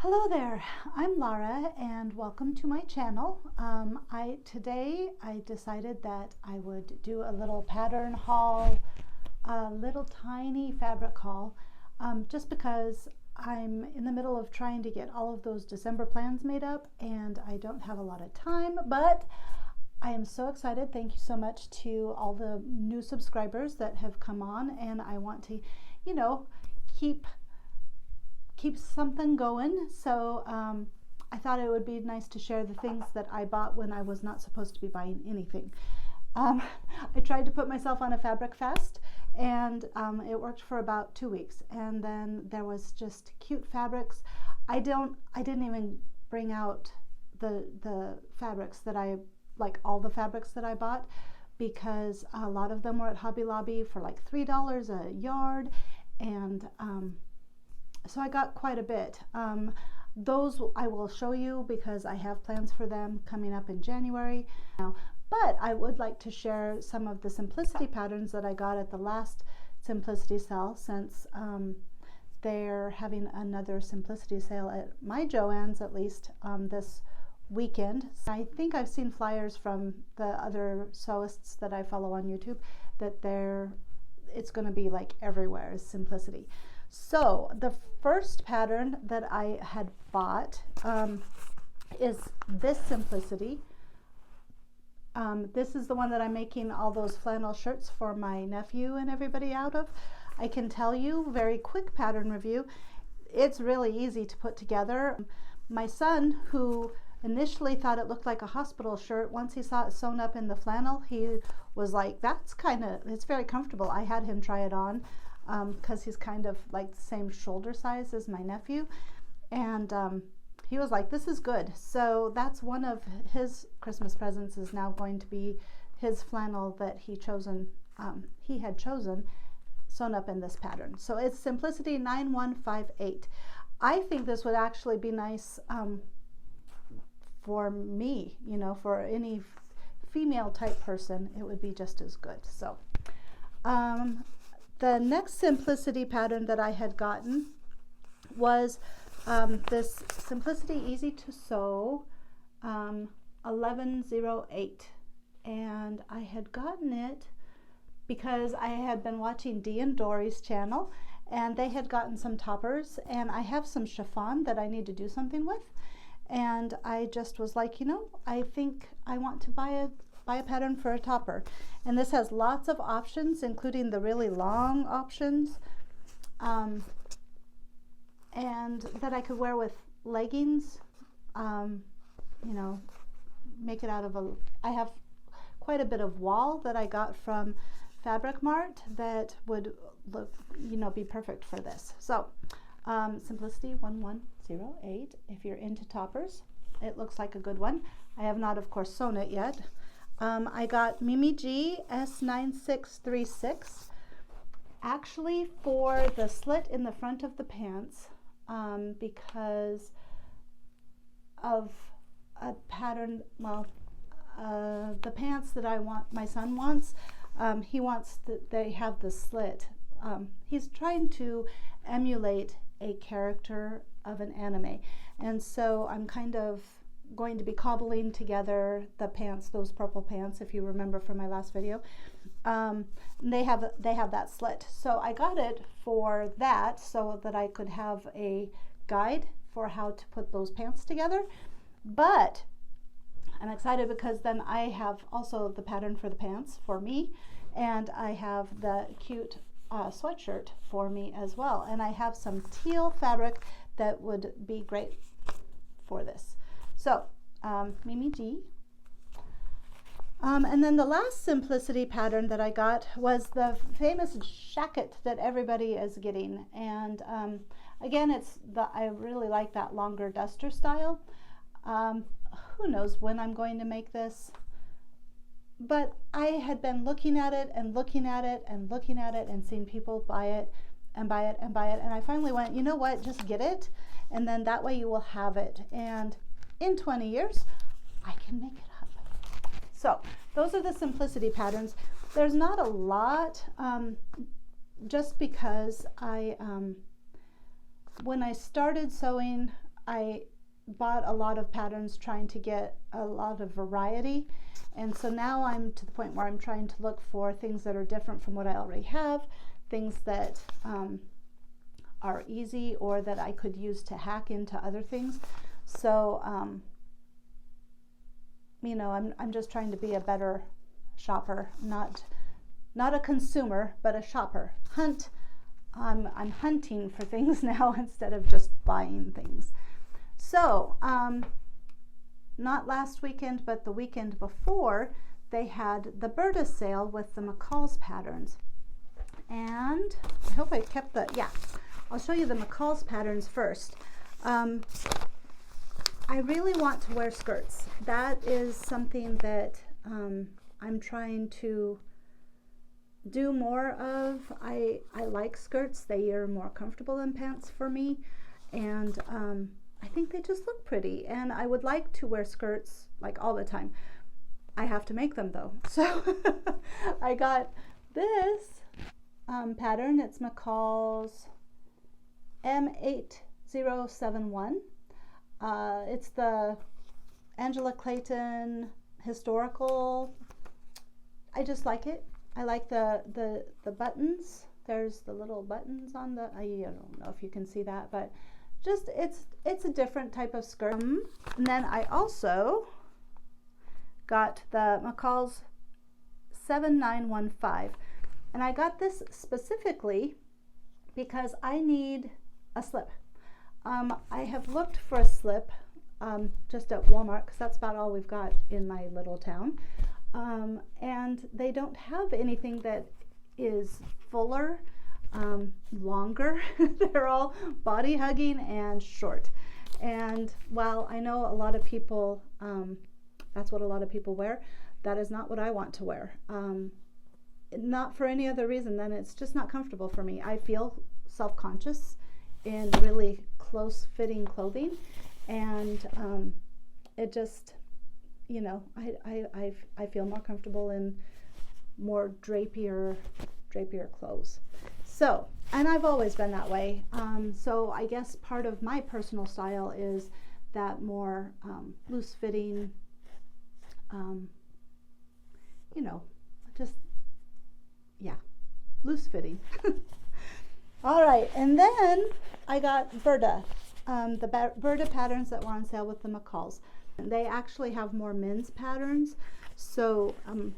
Hello there, I'm Laura and welcome to my channel. Today I decided that I would do a little pattern haul, a little tiny fabric haul, just because I'm in the middle of trying to get all of those December plans made up and I don't have a lot of time, but I am so excited. Thank you so much to all the new subscribers that have come on, and I want to, keep something going. So I thought it would be nice to share the things that I bought when I was not supposed to be buying anything. I tried to put myself on a fabric fast, and it worked for about 2 weeks, and then there was just cute fabrics. I didn't even bring out the fabrics that I like, all the fabrics that I bought, because a lot of them were at Hobby Lobby for like $3 a yard, and so I got quite a bit. Those I will show you because I have plans for them coming up in January now. But I would like to share some of the simplicity patterns that I got at the last simplicity sale, since they're having another simplicity sale at my Joann's, at least this weekend. I think I've seen flyers from the other sewists that I follow on YouTube that it's going to be like everywhere is simplicity. So the first pattern that I had bought is this simplicity. This is the one that I'm making all those flannel shirts for my nephew and everybody out of. I can tell you, very quick pattern review, it's really easy to put together. My son, who initially thought it looked like a hospital shirt, once he saw it sewn up in the flannel, he was like, it's very comfortable. I had him try it on because he's kind of like the same shoulder size as my nephew, and he was like, this is good. So that's one of his Christmas presents, is now going to be his flannel that he had chosen sewn up in this pattern. So it's Simplicity 9158. I think this would actually be nice for me, for any female type person, it would be just as good. So the next simplicity pattern that I had gotten was this Simplicity Easy to Sew 1108, and I had gotten it because I had been watching Dee and Dory's channel, and they had gotten some toppers, and I have some chiffon that I need to do something with, and I just was like, I think I want to buy a pattern for a topper. And this has lots of options, including the really long options, and that I could wear with leggings, make it out of I have quite a bit of wool that I got from Fabric Mart that would look, be perfect for this. So Simplicity 1108, if you're into toppers, it looks like a good one. I have not, of course, sewn it yet. I got Mimi G S9636, actually for the slit in the front of the pants, because of a pattern, the pants that my son wants, he wants that they have the slit. He's trying to emulate a character of an anime, and so I'm kind of going to be cobbling together the pants, those purple pants, if you remember from my last video. They have that slit, so I got it for that, so that I could have a guide for how to put those pants together. But I'm excited because then I have also the pattern for the pants for me, and I have the cute sweatshirt for me as well, and I have some teal fabric that would be great for this. So Mimi G. And then the last simplicity pattern that I got was the famous jacket that everybody is getting, and again, I really like that longer duster style. Who knows when I'm going to make this, but I had been looking at it and looking at it and looking at it and seeing people buy it and buy it and buy it, and I finally went, you know what, just get it, and then that way you will have it, and in 20 years I can make it up. So those are the simplicity patterns. There's not a lot, just because when I started sewing, I bought a lot of patterns trying to get a lot of variety, and so now I'm to the point where I'm trying to look for things that are different from what I already have, things that are easy or that I could use to hack into other things. So you know, I'm just trying to be a better shopper, not a consumer, but a shopper. I'm hunting for things now instead of just buying things. So not last weekend, but the weekend before, they had the Burda sale with the McCall's patterns. And I hope I kept I'll show you the McCall's patterns first. I really want to wear skirts. That is something that I'm trying to do more of. I like skirts. They are more comfortable than pants for me, and I think they just look pretty, and I would like to wear skirts like all the time. I have to make them though. So I got this pattern. It's McCall's M8071. It's the Angela Clayton historical. I just like it. I like the buttons. There's the little buttons on the, I don't know if you can see that, but just it's a different type of skirt. And then I also got the McCall's 7915, and I got this specifically because I need a slip. I have looked for a slip just at Walmart, because that's about all we've got in my little town, and they don't have anything that is fuller, longer. They're all body hugging and short. And while I know a lot of people, that's what a lot of people wear, that is not what I want to wear. Not for any other reason than it's just not comfortable for me. I feel self-conscious in really close fitting clothing, and it just, you know, I feel more comfortable in more drapier clothes. So, and I've always been that way. So I guess part of my personal style is that more loose fitting, you know, just, yeah, loose fitting. All right, and then I got Burda, the Burda patterns that were on sale with the McCalls. They actually have more men's patterns, so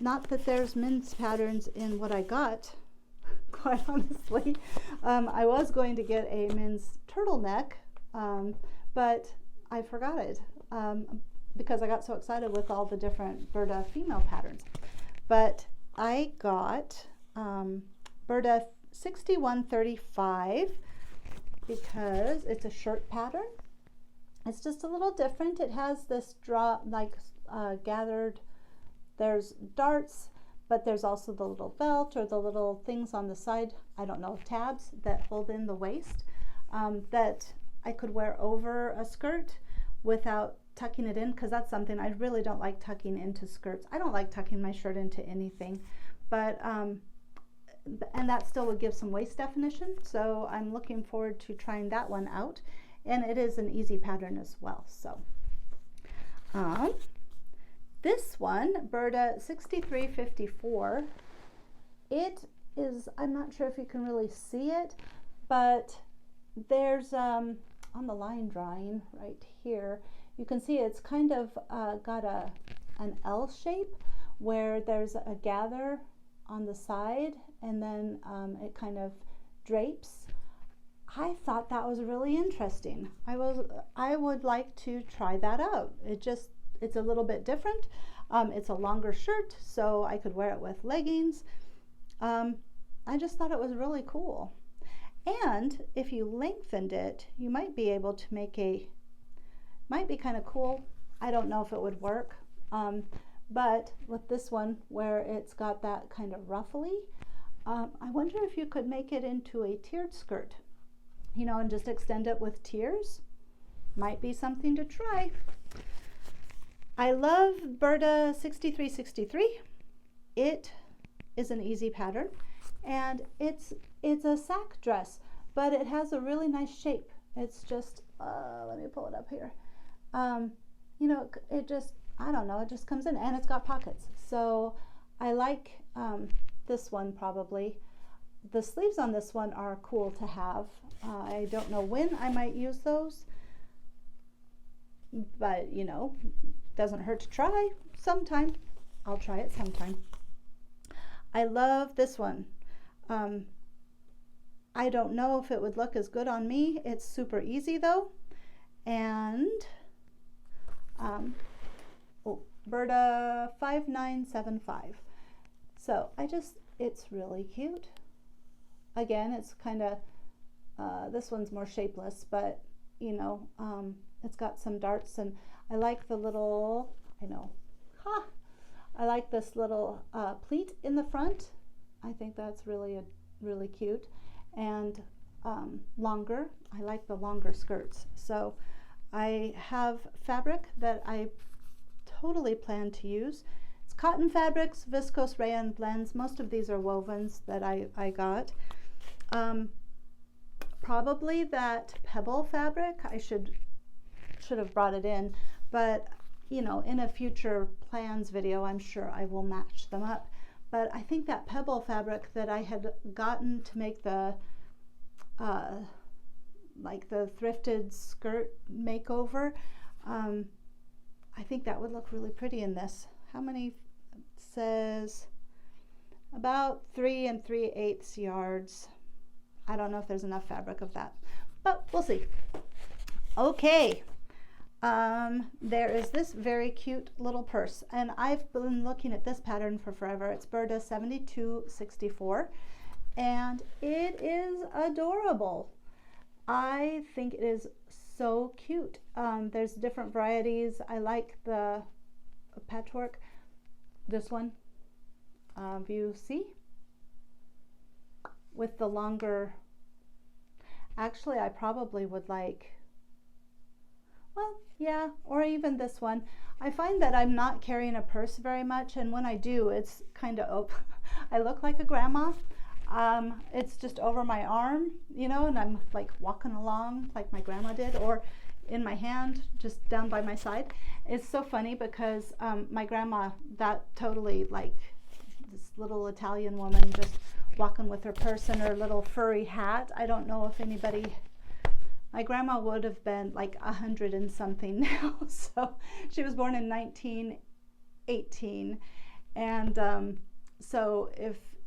not that there's men's patterns in what I got, quite honestly. I was going to get a men's turtleneck, but I forgot it because I got so excited with all the different Burda female patterns. But I got Burda 6135 because it's a shirt pattern. It's just a little different. It has this gathered, there's darts, but there's also the little belt or the little things on the side, I don't know, tabs that hold in the waist, that I could wear over a skirt without tucking it in, because that's something I really don't like, tucking into skirts. I don't like tucking my shirt into anything, but and that still would give some waist definition, so I'm looking forward to trying that one out, and it is an easy pattern as well. So this one, Burda 6354, it is, I'm not sure if you can really see it, but there's on the line drawing right here, you can see it's kind of got an L shape where there's a gather on the side, and then it kind of drapes. I thought that was really interesting. I would like to try that out. It's a little bit different. It's a longer shirt, so I could wear it with leggings. I just thought it was really cool. And if you lengthened it, you might be able to make might be kind of cool. I don't know if it would work. But with this one, where it's got that kind of ruffly, I wonder if you could make it into a tiered skirt, you know, and just extend it with tiers. Might be something to try. I love Burda 6363. It is an easy pattern, and it's a sack dress, but it has a really nice shape. It's just let me pull it up here. You know, it just, I don't know, it just comes in, and it's got pockets. So I like this one probably. The sleeves on this one are cool to have. I don't know when I might use those, but you know, doesn't hurt to try sometime. I'll try it sometime. I love this one. I don't know if it would look as good on me. It's super easy though. And Burda 5975. So it's really cute. Again, it's kind of, this one's more shapeless, but you know, it's got some darts, and I like the little, I like this little pleat in the front. I think that's really cute. And longer, I like the longer skirts. So I have fabric that I totally plan to use. It's cotton fabrics, viscose rayon blends. Most of these are wovens that I got. Probably that pebble fabric, I should have brought it in, but you know, in a future plans video, I'm sure I will match them up. But I think that pebble fabric that I had gotten to make the like the thrifted skirt makeover, I think that would look really pretty in this. How many? It says about 3 3/8 yards. I don't know if there's enough fabric of that, but we'll see. Okay, there is this very cute little purse, and I've been looking at this pattern for forever. It's Burda 7264, and it is adorable. I think it is so cute. There's different varieties. I like the patchwork. This one, view C, with the longer. Actually, I probably would like, well, yeah, or even this one. I find that I'm not carrying a purse very much, and when I do, it's kind of I look like a grandma. It's just over my arm, you know, and I'm like walking along like my grandma did, or in my hand, just down by my side. It's so funny because my grandma, that totally, like this little Italian woman just walking with her purse and her little furry hat. I don't know if anybody, my grandma would have been like 100 and something now. So she was born in 1918, and so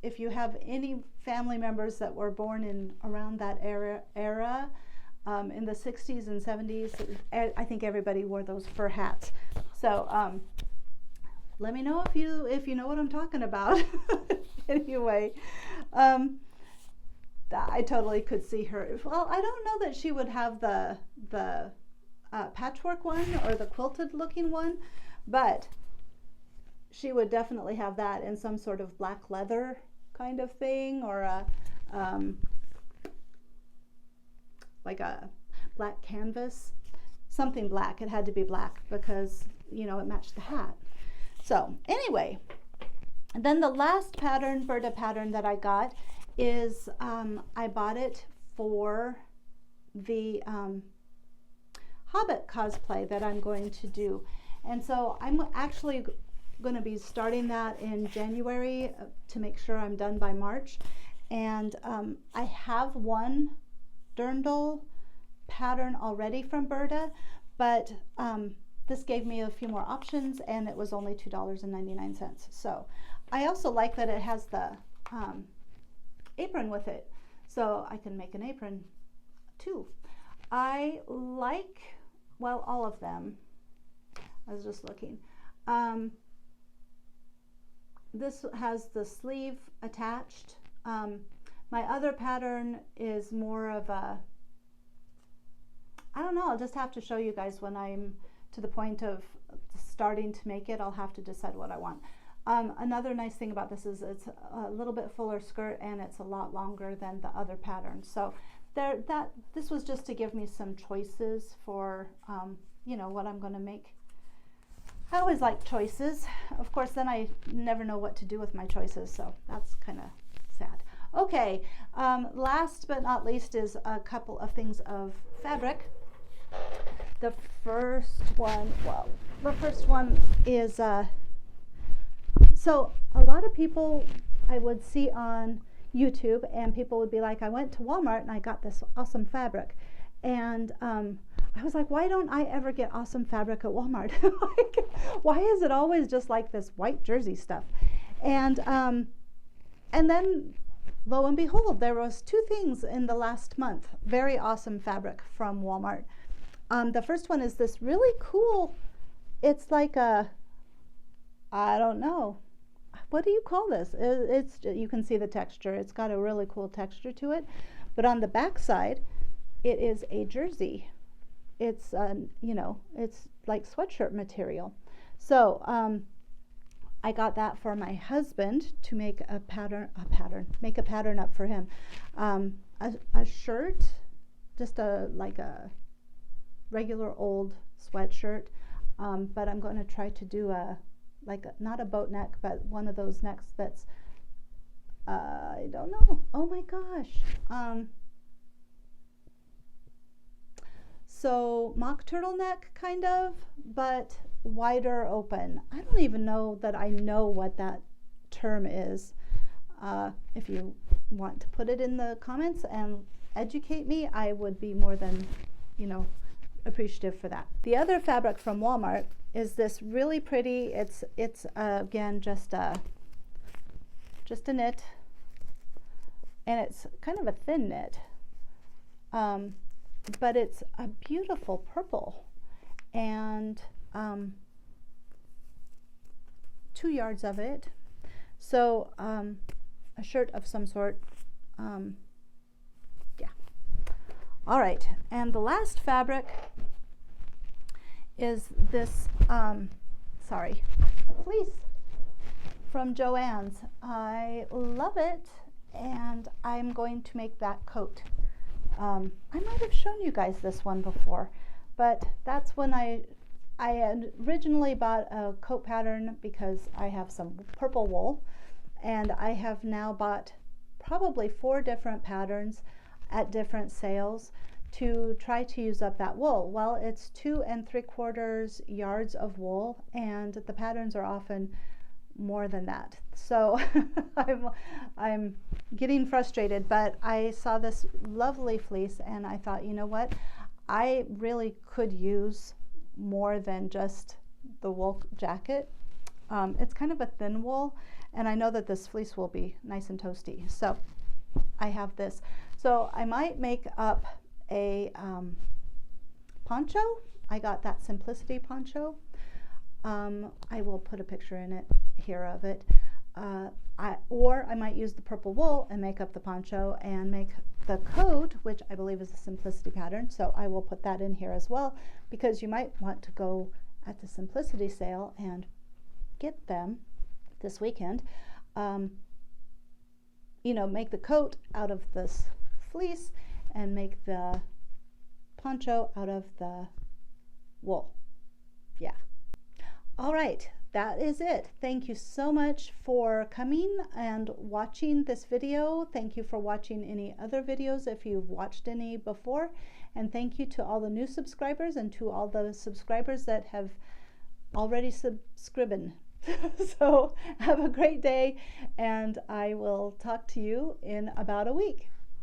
if you have any family members that were born in around that era in the 60s and 70s, I think everybody wore those fur hats. So let me know if you know what I'm talking about. Anyway, I totally could see her. Well, I don't know that she would have the patchwork one or the quilted looking one, but she would definitely have that in some sort of black leather kind of thing, or a like a black canvas, something black. It had to be black because, you know, it matched the hat. So anyway, then the last pattern, Burda pattern that I got is, I bought it for the Hobbit cosplay that I'm going to do. And so I'm actually going to be starting that in January to make sure I'm done by March. And I have one dirndl pattern already from Burda, but this gave me a few more options, and it was only $2.99. So I also like that it has the apron with it, so I can make an apron too. I like, well, all of them. I was just looking. This has the sleeve attached. My other pattern is more of a, I don't know, I'll just have to show you guys when I'm to the point of starting to make it. I'll have to decide what I want. Another nice thing about this is it's a little bit fuller skirt, and it's a lot longer than the other pattern. So this was just to give me some choices for you know, what I'm going to make. I always like choices. Of course, then I never know what to do with my choices, so that's kind of sad. Okay, last but not least is a couple of things of fabric. The first one, well, the first one is, so a lot of people I would see on YouTube, and people would be like, I went to Walmart and I got this awesome fabric. And I was like, why don't I ever get awesome fabric at Walmart? Like, why is it always just like this white jersey stuff? And then lo and behold, there was 2 things in the last month, very awesome fabric from Walmart. The first one is this really cool, it's like a, I don't know, what do you call this? It's, you can see the texture. It's got a really cool texture to it. But on the back side, it is a jersey. It's, you know, it's like sweatshirt material. So I got that for my husband to make a pattern up for him. A shirt, just like a regular old sweatshirt, but I'm going to try to do not a boat neck, but one of those necks that's, I don't know, oh my gosh, so mock turtleneck kind of, but wider open. I don't even know that I know what that term is. If you want to put it in the comments and educate me, I would be more than, you know, appreciative for that. The other fabric from Walmart is this really pretty, it's again just a knit, and it's kind of a thin knit, but it's a beautiful purple, and 2 yards of it, so a shirt of some sort. Yeah. All right, and the last fabric is this, fleece from Joann's. I love it, and I'm going to make that coat. I might have shown you guys this one before, but that's when I had originally bought a coat pattern because I have some purple wool, and I have now bought probably 4 different patterns at different sales to try to use up that wool. Well, it's 2 3/4 yards of wool, and the patterns are often more than that. So I'm getting frustrated, but I saw this lovely fleece and I thought, you know what? I really could use more than just the wool jacket. It's kind of a thin wool, and I know that this fleece will be nice and toasty. So I have this. So I might make up a poncho. I got that Simplicity poncho. I will put a picture in it here of it. Or I might use the purple wool and make up the poncho and make the coat, which I believe is a Simplicity pattern. So I will put that in here as well, because you might want to go at the Simplicity sale and get them this weekend. You know, make the coat out of this fleece and make the poncho out of the wool. Yeah. All right, that is it. Thank you so much for coming and watching this video. Thank you for watching any other videos if you've watched any before. And thank you to all the new subscribers and to all the subscribers that have already subscribed. So have a great day, and I will talk to you in about a week.